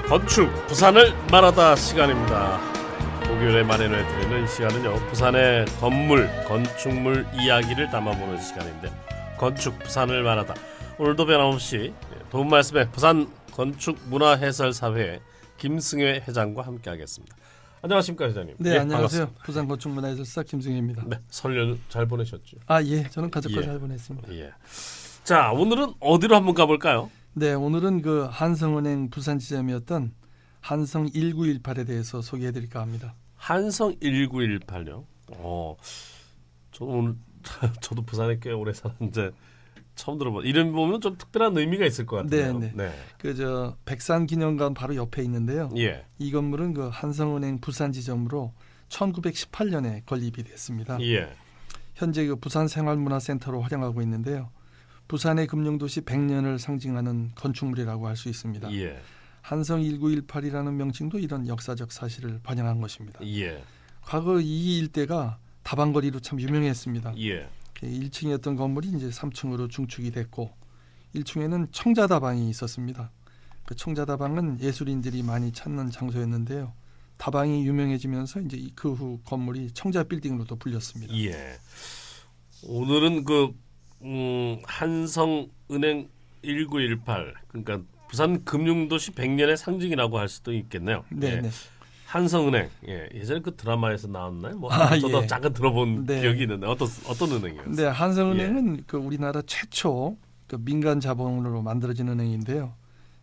건축 부산을 말하다 시간입니다. 목요일에 마련해드리는 시간은요, 부산의 건물, 건축물 이야기를 담아보는 시간인데, 건축 부산을 말하다. 오늘도 변함없이 도움 말씀에 부산 건축문화해설사회 김승회 회장과 함께하겠습니다. 안녕하십니까 회장님. 네, 예, 안녕하세요. 반갑습니다. 부산 건축문화해설사 김승혜입니다. 네, 설 연휴 잘 보내셨죠? 예, 저는 가족과 잘 보냈습니다. 예. 자, 오늘은 어디로 한번 가볼까요? 네, 오늘은 그 한성은행 부산 지점이었던 한성 1918에 대해서 소개해드릴까 합니다. 한성 1918요. 저는 오늘 저도 부산에 꽤 오래 사는데 처음 들어봐. 이름 보면 좀 특별한 의미가 있을 것 같아요. 네. 그 백산 기념관 바로 옆에 있는데요. 예. 이 건물은 그 한성은행 부산 지점으로 1918년에 건립이 됐습니다. 예. 현재 그 부산 생활문화센터로 활용하고 있는데요. 부산의 금융도시 100년을 상징하는 건축물이라고 할 수 있습니다. 예. 한성 1918이라는 명칭도 이런 역사적 사실을 반영한 것입니다. 예. 과거 이 일대가 다방거리로 참 유명했습니다. 예. 1층이었던 건물이 이제 3층으로 중축이 됐고 1층에는 청자다방이 있었습니다. 그 청자다방은 예술인들이 많이 찾는 장소였는데요. 다방이 유명해지면서 이제 그 후 건물이 청자빌딩으로도 불렸습니다. 예. 오늘은 그 한성은행 1918, 그러니까 부산 금융도시 100년의 상징이라고 할 수도 있겠네요. 네, 예. 네. 한성은행. 예. 예전에 그 드라마에서 나왔나요? 저도 예. 잠깐 들어본 네. 기억이 있는데 어떤 은행이었어요? 네, 한성은행은 그 우리나라 최초 그 민간 자본으로 만들어진 은행인데요.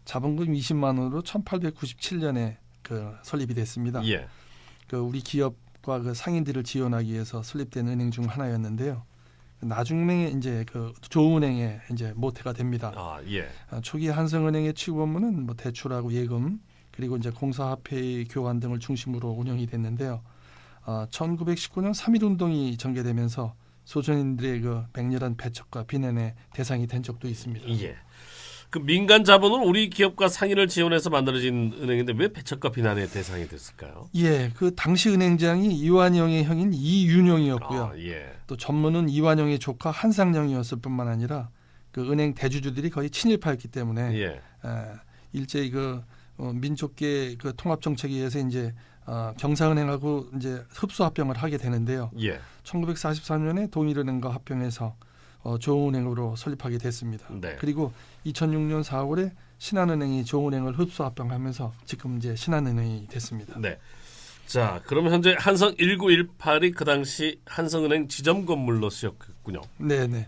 자본금 20만 원으로 1897년에 그 설립이 됐습니다. 예. 그 우리 기업과 그 상인들을 지원하기 위해서 설립된 은행 중 하나였는데요. 나중에 이제 그 조은행의 이제 모태가 됩니다. 예. 초기 한성은행의 취급 업무는 뭐 대출하고 예금 그리고 이제 공사화폐의 교환 등을 중심으로 운영이 됐는데요. 1919년 3.1운동이 전개되면서 소전인들의 그 맹렬한 배척과 비난의 대상이 된 적도 있습니다. 예. 그 민간 자본은 우리 기업과 상인을 지원해서 만들어진 은행인데 왜 배척과 비난의 대상이 됐을까요? 예, 그 당시 은행장이 이완영의 형인 이윤영이었고요. 예. 또 전무는 이완영의 조카 한상영이었을 뿐만 아니라 그 은행 대주주들이 거의 친일파였기 때문에 예. 일제히 그 민족계 그 통합 정책에 의해서 이제 경상은행하고 이제 흡수 합병을 하게 되는데요. 예. 1943년에 동일은행과 합병해서 조은행으로 설립하게 됐습니다. 네. 그리고 2006년 4월에 신한은행이 조은행을 흡수 합병하면서 지금 이제 신한은행이 됐습니다. 네. 자, 그럼 현재 한성 1918이 그 당시 한성은행 지점 건물로 쓰였군요. 네, 네.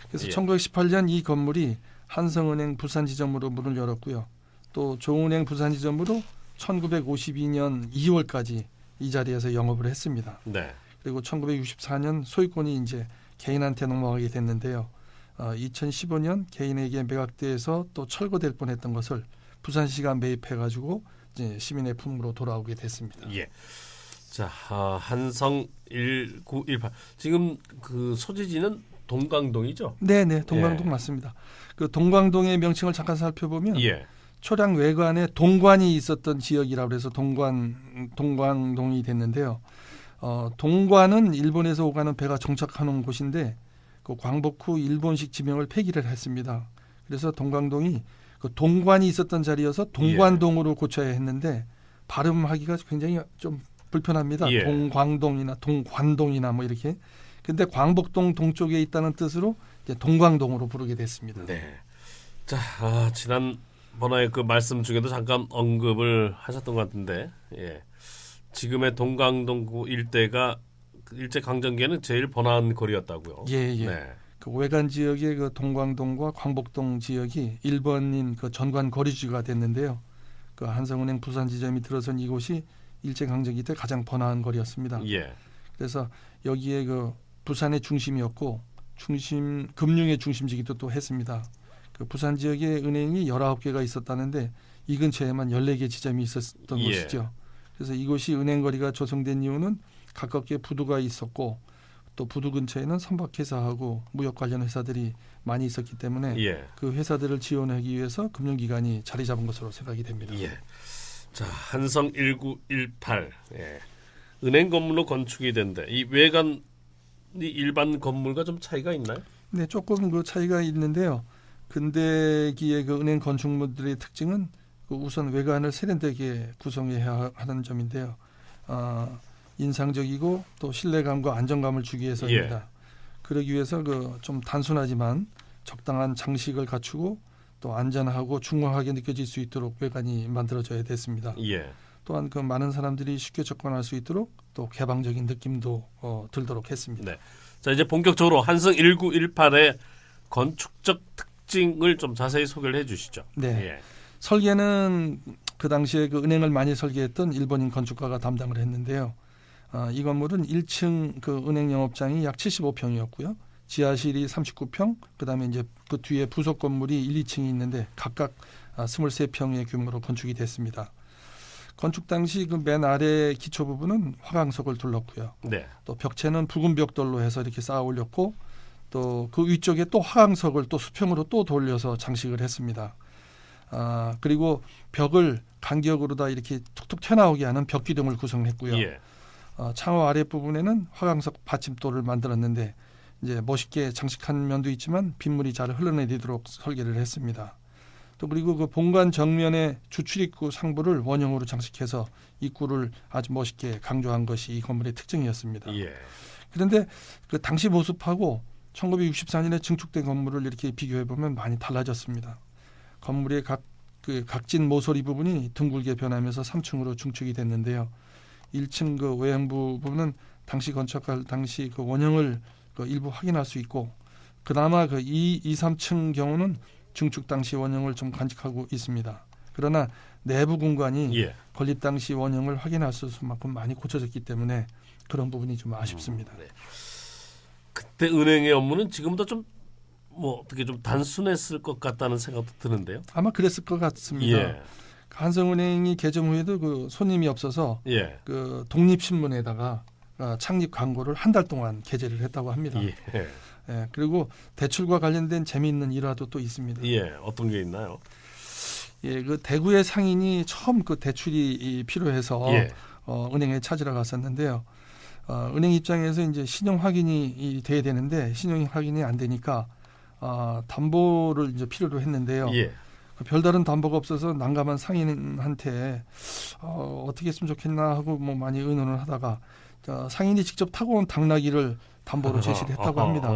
그래서 1918년 이 건물이 한성은행 부산 지점으로 문을 열었고요. 또 조은행 부산 지점으로 1952년 2월까지 이 자리에서 영업을 했습니다. 네. 그리고 1964년 소유권이 이제 개인한테 넘어가게 됐는데요. 2015년 개인에게 매각돼서 또 철거될 뻔했던 것을 부산시가 매입해가지고 이제 시민의 품으로 돌아오게 됐습니다. 예. 자, 한성 1918 지금 그 소재지는 동광동이죠? 네, 동광동 맞습니다. 그 동광동의 명칭을 잠깐 살펴보면 예. 초량 외관에 동관이 있었던 지역이라고 해서 동광동이 됐는데요. 동관은 일본에서 오가는 배가 정착하는 곳인데 그 광복 후 일본식 지명을 폐기를 했습니다. 그래서 동광동이 그 동관이 있었던 자리여서 동관동으로 고쳐야 했는데 발음하기가 굉장히 좀 불편합니다. 예. 동광동이나 동관동이나 뭐 이렇게. 근데 광복동 동쪽에 있다는 뜻으로 이제 동광동으로 부르게 됐습니다. 네. 자, 지난번에 그 말씀 중에도 잠깐 언급을 하셨던 것 같은데, 예. 지금의 동광동 일대가 일제 강점기에는 제일 번화한 거리였다고요. 예. 네. 그 외관 지역의 그 동광동과 광복동 지역이 일본인 그 전관 거리지가 됐는데요. 그 한성은행 부산 지점이 들어선 이곳이 일제 강점기 때 가장 번화한 거리였습니다. 예. 그래서 여기에 그 부산의 중심이었고 금융의 중심지기도 또 했습니다. 그 부산 지역에 은행이 19개가 있었다는데 이 근처에만 14개 지점이 있었던 예. 곳이죠. 그래서 이곳이 은행거리가 조성된 이유는 가깝게 부두가 있었고 또 부두 근처에는 선박회사하고 무역 관련 회사들이 많이 있었기 때문에 예. 그 회사들을 지원하기 위해서 금융기관이 자리 잡은 것으로 생각이 됩니다. 예. 자, 한성 1918. 예. 은행 건물로 건축이 된데 이 외관이 일반 건물과 좀 차이가 있나요? 네, 조금 그 차이가 있는데요. 근대기의 그 은행 건축물들의 특징은 그 우선 외관을 세련되게 구성해야 하는 점인데요. 인상적이고 또 신뢰감과 안정감을 주기 위해서입니다. 그러기 위해서 그 좀 단순하지만 적당한 장식을 갖추고 또 안전하고 중후하게 느껴질 수 있도록 외관이 만들어져야 됐습니다. 예. 또한 그 많은 사람들이 쉽게 접근할 수 있도록 또 개방적인 느낌도 들도록 했습니다. 네. 자, 이제 본격적으로 한성 1918의 건축적 특징을 좀 자세히 소개를 해주시죠. 네. 예. 설계는 그 당시에 그 은행을 많이 설계했던 일본인 건축가가 담당을 했는데요. 이 건물은 1층 그 은행 영업장이 약 75평이었고요. 지하실이 39평, 그다음에 이제 그 뒤에 부속 건물이 1, 2층이 있는데 각각 23평의 규모로 건축이 됐습니다. 건축 당시 그 맨 아래 기초 부분은 화강석을 둘렀고요. 네. 또 벽체는 붉은 벽돌로 해서 이렇게 쌓아 올렸고 또 그 위쪽에 또 화강석을 또 수평으로 또 돌려서 장식을 했습니다. 그리고 벽을 간격으로 다 이렇게 툭툭 튀어나오게 하는 벽 기둥을 구성했고요. 예. 창호 아래 부분에는 화강석 받침돌을 만들었는데 이제 멋있게 장식한 면도 있지만 빗물이 잘 흘러내리도록 설계를 했습니다. 또 그리고 그 본관 정면에 주출입구 상부를 원형으로 장식해서 입구를 아주 멋있게 강조한 것이 이 건물의 특징이었습니다. 예. 그런데 그 당시 모습하고 1964년에 증축된 건물을 이렇게 비교해 보면 많이 달라졌습니다. 건물의 그 각진 모서리 부분이 둥글게 변하면서 3층으로 중축이 됐는데요. 1층 그 외형부 부분은 당시 건축할 당시 그 원형을 그 일부 확인할 수 있고 그나마 그 2, 3층 경우는 증축 당시 원형을 좀 간직하고 있습니다. 그러나 내부 공간이 예. 건립 당시 원형을 확인할 수만큼 많이 고쳐졌기 때문에 그런 부분이 좀 아쉽습니다. 네. 그때 은행의 업무는 지금보다 좀 뭐 어떻게 좀 단순했을 것 같다는 생각도 드는데요. 아마 그랬을 것 같습니다. 예. 한성은행이 개점 후에도 그 손님이 없어서 예. 그 독립신문에다가 창립 광고를 한 달 동안 게재를 했다고 합니다. 예. 예, 그리고 대출과 관련된 재미있는 일화도 또 있습니다. 예. 어떤 게 있나요? 예, 그 대구의 상인이 처음 그 대출이 필요해서 예. 은행에 찾으러 갔었는데요. 은행 입장에서 이제 신용 확인이 돼야 되는데 신용 확인이 안 되니까 담보를 이제 필요로 했는데요. 예. 별다른 담보가 없어서 난감한 상인한테 어떻게 했으면 좋겠나 하고 뭐 많이 의논을 하다가 상인이 직접 타고 온 당나귀를 담보로 제시를 했다고 합니다.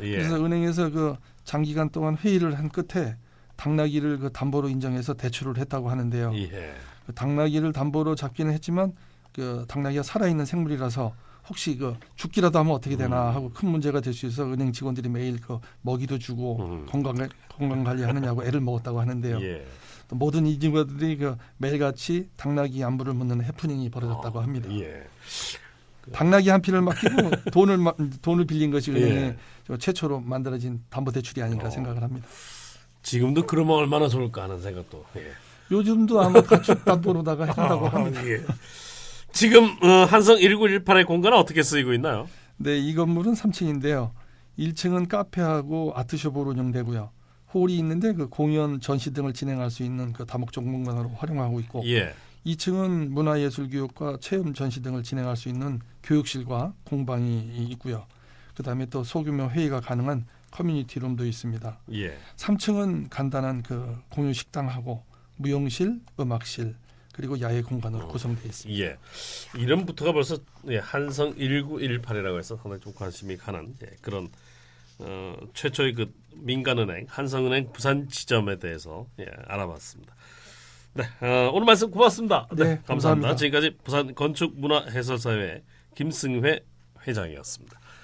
예. 그래서 은행에서 그 장기간 동안 회의를 한 끝에 당나귀를 그 담보로 인정해서 대출을 했다고 하는데요. 예. 그 당나귀를 담보로 잡기는 했지만 그 당나귀가 살아있는 생물이라서 혹시 그 죽기라도 하면 어떻게 되나 하고 큰 문제가 될 수 있어 은행 직원들이 매일 그 먹이도 주고 건강 관리하느냐고 애를 먹었다고 하는데요. 예. 또 모든 이직원들이 그 매일같이 당나귀 안부를 묻는 해프닝이 벌어졌다고 합니다. 예. 당나귀 한 피를 맡기고 돈을 빌린 것이 은행에 예. 최초로 만들어진 담보 대출이 아닌가 생각을 합니다. 지금도 그러면 얼마나 좋을까 하는 생각도. 예. 요즘도 아마 가축 담보로다가 해준다고 합니다. 예. 지금 한성 1918의 공간은 어떻게 쓰이고 있나요? 네, 이 건물은 3층인데요. 1층은 카페하고 아트숍으로 운영되고요. 홀이 있는데 그 공연, 전시 등을 진행할 수 있는 그 다목적 공간으로 활용하고 있고 예. 2층은 문화예술교육과 체험 전시 등을 진행할 수 있는 교육실과 공방이 있고요. 그다음에 또 소규모 회의가 가능한 커뮤니티 룸도 있습니다. 예. 3층은 간단한 그 공유 식당하고 무용실, 음악실 그리고 야외 공간으로 구성되어 있습니다. 예. 이름부터가 벌써 한성 1918이라고 해서 상당히 좀 관심이 가는 그런 최초의 그 민간은행 한성은행 부산 지점에 대해서 알아봤습니다. 네, 오늘 말씀 고맙습니다. 네, 감사합니다. 지금까지 부산 건축문화해설사회 김승회 회장이었습니다.